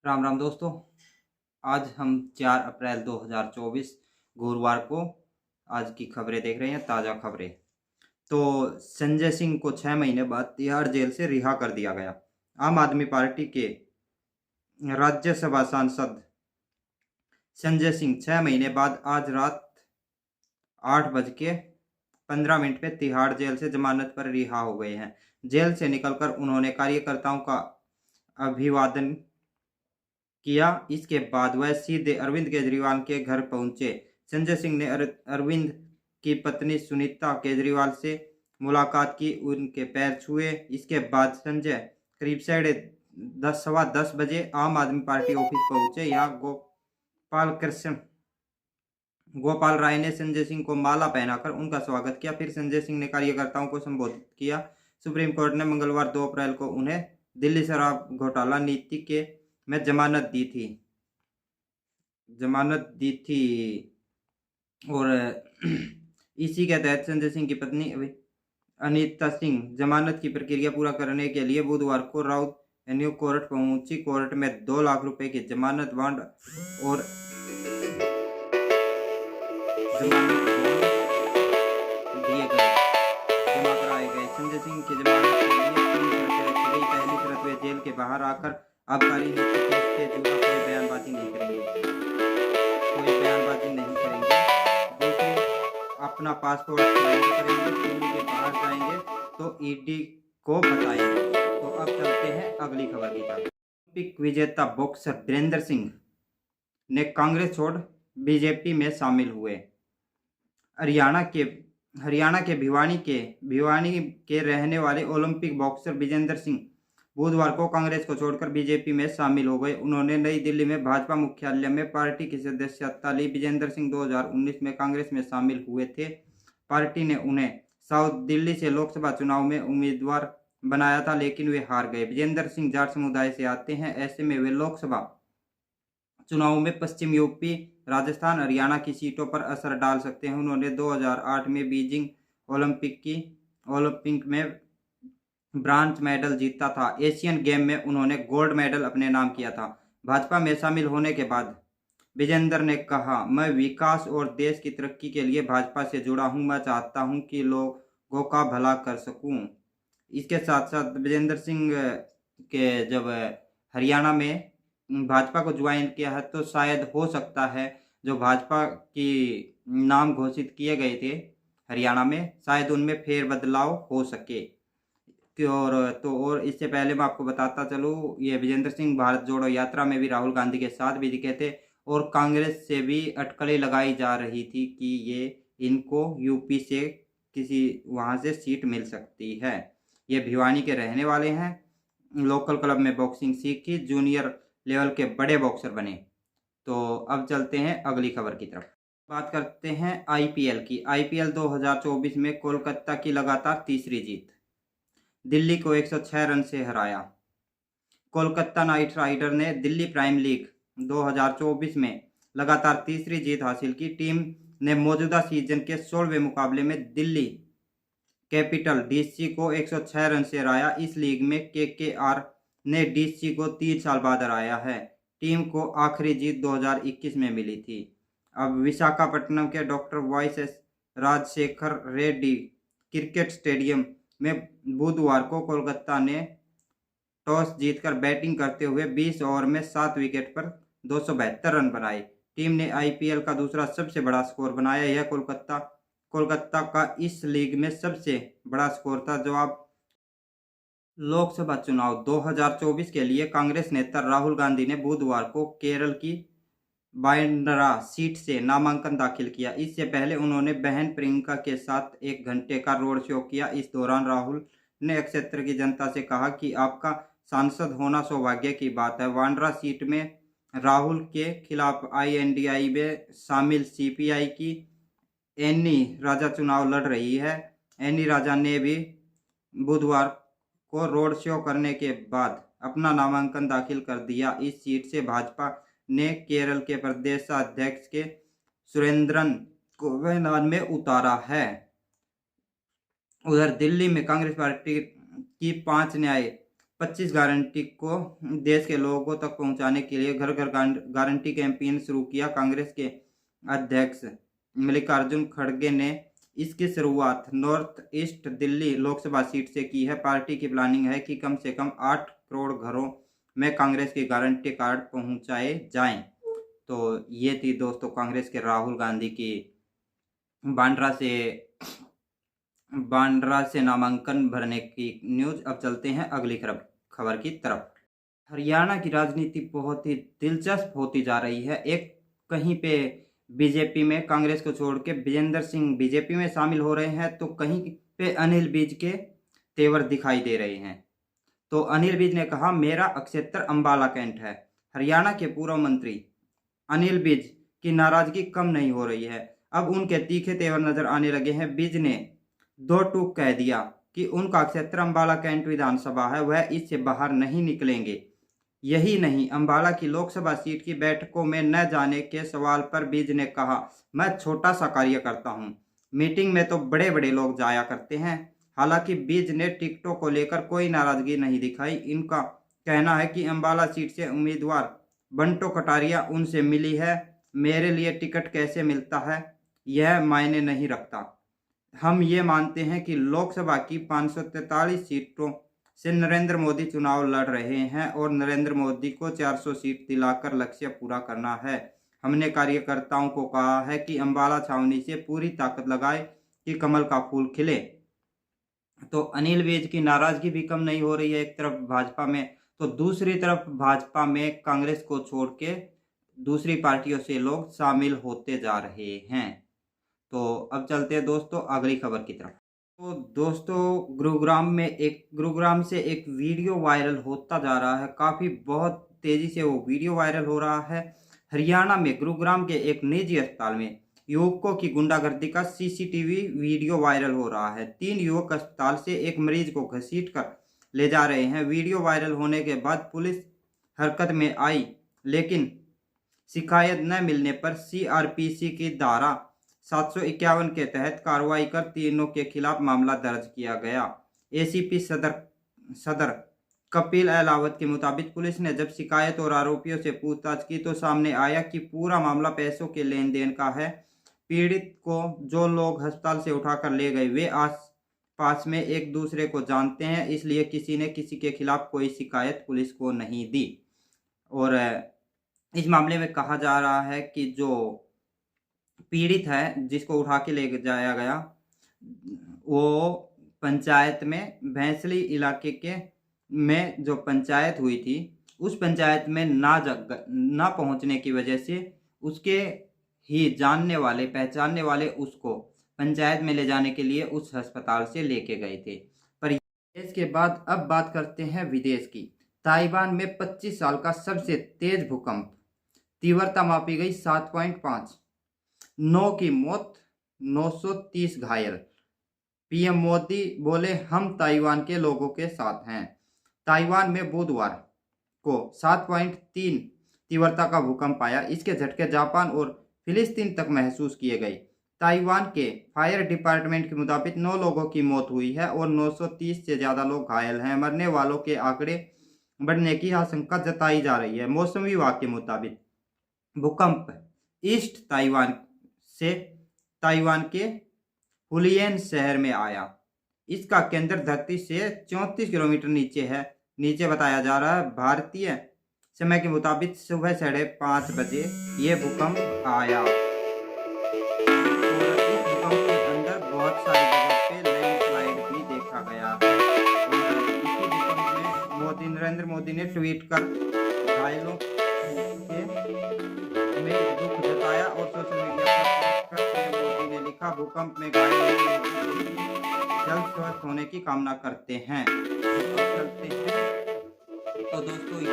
राम राम दोस्तों। आज हम 4 अप्रैल 2024 गुरुवार को आज की खबरें देख रहे हैं, ताज़ा खबरें। तो संजय सिंह को 6 महीने बाद तिहाड़ जेल से रिहा कर दिया गया। आम आदमी पार्टी के राज्यसभा सांसद संजय सिंह 6 महीने बाद आज रात 8:15 पे तिहाड़ जेल से जमानत पर रिहा हो गए हैं। जेल से निकलकर उन्होंने कार्यकर्ताओं का अभिवादन किया। इसके बाद वह सीधे अरविंद केजरीवाल के घर पहुंचे। संजय सिंह ने अरविंद की पत्नी सुनीता केजरीवाल से मुलाकात की, उनके पैर छुए। इसके बाद संजय करीब 10:15 बजे आम आदमी पार्टी ऑफिस पहुंचे। यहाँ गोपाल राय ने संजय सिंह को माला पहनाकर उनका स्वागत किया। फिर संजय सिंह ने कार्यकर्ताओं को संबोधित किया। सुप्रीम कोर्ट ने मंगलवार 2 अप्रैल को उन्हें दिल्ली शराब घोटाला नीति के में जमानत दी थी और इसी के तहत संजय सिंह की पत्नी अनीता सिंह जमानत की प्रक्रिया पूरा करने के लिए बुधवार को राउत एवेन्यू कोर्ट पहुंची। कोर्ट में 2 लाख रुपए की जमानत बॉन्ड और जमानत बॉन्ड दिए गए, जमा कराए गए। संजय सिंह की जमानत के लिए 3 शर्तें रखी गई। पहली शर्त, वे जेल के बाहर आकर आबकारी नीति केस से जुड़ा कोई बयानबाजी नहीं करेंगे। दूसरी, अपना पासपोर्ट नहीं करेंगे। दिल्ली के बाहर जाएंगे तो ईडी को बताएंगे। तो अब चलते हैं अगली खबर की तरफ। ओलंपिक विजेता बॉक्सर वीरेंद्र सिंह ने कांग्रेस छोड़ बीजेपी में शामिल हुए। हरियाणा के भिवानी के रहने वाले ओलंपिक बॉक्सर विजेंद्र सिंह बुधवार को कांग्रेस को छोड़कर बीजेपी में शामिल हो गए। उन्होंने नई दिल्ली में भाजपा मुख्यालय में पार्टी की सदस्यता ली। विजेंद्र सिंह 2019 में कांग्रेस में शामिल हुए थे। पार्टी ने उन्हें साउथ दिल्ली से लोकसभा चुनाव में उम्मीदवार बनाया था, लेकिन वे हार गए। विजेंद्र सिंह जाट समुदाय से आते हैं। ऐसे में वे लोकसभा चुनाव में पश्चिम यूपी, राजस्थान, हरियाणा की सीटों पर असर डाल सकते हैं। उन्होंने 2008 में बीजिंग ओलंपिक में ब्रांज मेडल जीता था। एशियन गेम में उन्होंने गोल्ड मेडल अपने नाम किया था। भाजपा में शामिल होने के बाद विजेंद्र ने कहा, मैं विकास और देश की तरक्की के लिए भाजपा से जुड़ा हूं। मैं चाहता हूं कि लोगों का भला कर सकूं। इसके साथ साथ विजेंद्र सिंह के जब हरियाणा में भाजपा को ज्वाइन किया है, तो शायद हो सकता है जो भाजपा की नाम घोषित किए गए थे हरियाणा में, शायद उनमें फेरबदलाव हो सके। और इससे पहले मैं आपको बताता चलूँ, ये विजेंद्र सिंह भारत जोड़ो यात्रा में भी राहुल गांधी के साथ भी दिखे थे और कांग्रेस से भी अटकलें लगाई जा रही थी कि ये इनको यूपी से किसी वहाँ से सीट मिल सकती है। ये भिवानी के रहने वाले हैं। लोकल क्लब में बॉक्सिंग सीखी, जूनियर लेवल के बड़े बॉक्सर बने। तो अब चलते हैं अगली खबर की तरफ। बात करते हैं आईपीएल की। आईपीएल 2024 में कोलकाता की लगातार तीसरी जीत, दिल्ली को 106 रन से हराया। कोलकाता नाइट राइडर ने दिल्ली प्राइम लीग 2024 में लगातार तीसरी जीत हासिल की। टीम ने मौजूदा सीजन के 16वें मुकाबले में दिल्ली कैपिटल डीसी को 106 रन से हराया। इस लीग में केकेआर ने डीसी को 3 साल बाद हराया है। टीम को आखिरी जीत 2021 में मिली थी। अब विशाखापट्टनम के doctor Y S. Rajasekhara Reddy cricket stadium में बुधवार को कोलकाता ने टॉस जीतकर बैटिंग करते हुए 20 ओवर में 7 विकेट पर 272 रन बनाए। टीम ने आईपीएल का दूसरा सबसे बड़ा स्कोर बनाया। यह कोलकाता का इस लीग में सबसे बड़ा स्कोर था। जवाब लोकसभा चुनाव 2024 के लिए कांग्रेस नेता राहुल गांधी ने बुधवार को केरल की बायंडरा सीट से नामांकन दाखिल किया। इससे पहले उन्होंने बहन प्रियंका के साथ 1 घंटे का रोड शो किया। इस दौरान राहुल ने क्षेत्र की जनता से कहा कि आपका सांसद होना सौभाग्य की बात है। वांड्रा सीट में राहुल के खिलाफ आईएनडीआई में शामिल सीपीआई की एनी राजा चुनाव लड़ रही है। एनी राजा ने भी बुधवार को रोड शो करने के बाद अपना नामांकन दाखिल कर दिया। इस सीट से भाजपा ने केरल के प्रदेशाध्यक्ष के सुरेंद्रन को मैदान में उतारा है। उधर दिल्ली में कांग्रेस पार्टी की 5 न्याय 25 गारंटी को देश के लोगों तक पहुंचाने के लिए घर घर गारंटी कैंपेन शुरू किया। कांग्रेस के अध्यक्ष मल्लिकार्जुन खड़गे ने इसकी शुरुआत north east Delhi Lok Sabha seat से की है। पार्टी की प्लानिंग है कि कम से कम 8 करोड़ घरों में कांग्रेस के गारंटी कार्ड पहुंचाए जाएं। तो ये थी दोस्तों कांग्रेस के राहुल गांधी की बांद्रा से नामांकन भरने की न्यूज। अब चलते हैं अगली खबर की तरफ। हरियाणा की राजनीति बहुत ही दिलचस्प होती जा रही है। एक कहीं पे बीजेपी में कांग्रेस को छोड़ के विजेंद्र सिंह बीजेपी में शामिल हो रहे हैं, तो कहीं पे अनिल विज के तेवर दिखाई दे रहे हैं। तो अनिल विज ने कहा मेरा क्षेत्र अंबाला कैंट है। हरियाणा के पूर्व मंत्री अनिल विज की नाराजगी कम नहीं हो रही है। अब उनके तीखे तेवर नजर आने लगे हैं। विज ने दो टूक कह दिया कि उनका क्षेत्र अंबाला कैंट विधानसभा है, वह इससे बाहर नहीं निकलेंगे। यही नहीं, अंबाला की लोकसभा सीट की बैठकों में न जाने के सवाल पर विज ने कहा मैं छोटा सा कार्य करता हूं, मीटिंग में तो बड़े बड़े लोग जाया करते हैं। हालांकि विज ने टिकटों को लेकर कोई नाराजगी नहीं दिखाई। इनका कहना है कि अंबाला सीट से उम्मीदवार बंटो कटारिया उनसे मिली है। मेरे लिए टिकट कैसे मिलता है यह मायने नहीं रखता। हम ये मानते हैं कि लोकसभा की 543 सीटों से नरेंद्र मोदी चुनाव लड़ रहे हैं और नरेंद्र मोदी को 400 सीट दिलाकर लक्ष्य पूरा करना है। हमने कार्यकर्ताओं को कहा है कि अंबाला छावनी से पूरी ताकत लगाए कि कमल का फूल खिले। तो अनिल विज की नाराजगी भी कम नहीं हो रही है एक तरफ भाजपा में, तो दूसरी तरफ भाजपा में कांग्रेस को छोड़ के दूसरी पार्टियों से लोग शामिल होते जा रहे हैं। तो अब चलते हैं दोस्तों अगली खबर की तरफ। तो दोस्तों गुरुग्राम से एक वीडियो वायरल होता जा रहा है। काफ़ी बहुत तेज़ी से वो वीडियो वायरल हो रहा है। हरियाणा में गुरुग्राम के एक निजी अस्पताल में युवकों की गुंडागर्दी का सीसीटीवी वीडियो वायरल हो रहा है। 3 युवक अस्पताल से एक मरीज को घसीट कर ले जा रहे हैं। वीडियो वायरल होने के बाद पुलिस हरकत में आई, लेकिन शिकायत न मिलने पर सीआरपीसी की धारा 751 के तहत कार्रवाई कर तीनों के खिलाफ मामला दर्ज किया गया। एसीपी सदर कपिल अहलावत के मुताबिक पुलिस ने जब शिकायत और आरोपियों से पूछताछ की तो सामने आया कि पूरा मामला पैसों के लेन देन का है। पीड़ित को जो लोग अस्पताल से उठाकर ले गए वे आस पास में एक दूसरे को जानते हैं, इसलिए किसी ने किसी के खिलाफ कोई शिकायत पुलिस को नहीं दी। और इस मामले में कहा जा रहा है कि जो पीड़ित है जिसको उठा के ले जाया गया वो पंचायत में भैंसली इलाके के में जो पंचायत हुई थी उस पंचायत में ना पहुंचने की वजह से उसके ही जानने वाले पहचानने वाले उसको पंचायत में ले जाने के लिए उस अस्पताल से लेके गए थे। पर इसके बाद अब बात करते हैं विदेश की। ताइवान में 25 साल का सबसे तेज भूकंप, तीव्रता मापी गई 7.5, 9 की मौत, 930 घायल। पीएम मोदी बोले हम ताइवान के लोगों के साथ हैं। ताइवान में बुधवार को 7.3 तीव्रता का भूकंप आया। इसके झटके जापान और फिलिस्तीन तक महसूस किए गए। ताइवान के फायर डिपार्टमेंट के मुताबिक 9 लोगों की मौत हुई है और 930 से ज़्यादा लोग घायल हैं। मरने वालों के आंकड़े बढ़ने की आशंका जताई जा रही है। मौसम विभाग के मुताबिक भूकंप ईस्ट ताइवान से ताइवान के हुलियन शहर में आया। इसका केंद्र धरती से 34 किलोमीटर नीचे बताया जा रहा है। भारतीय समय के मुताबिक सुबह 5:30 बजे ये भूकंप आया। और इस भूकंप के अंदर बहुत सारी जगह पे लैंडस्लाइड भी देखा गया है। और इसी भूकंप में नरेंद्र मोदी ने ट्वीट कर घायलों के में दुख जताया और सोशल मीडिया पर मोदी ने लिखा भूकंप में घायल जल्द स्वस्थ होने की कामना करते हैं। तो दोस्तों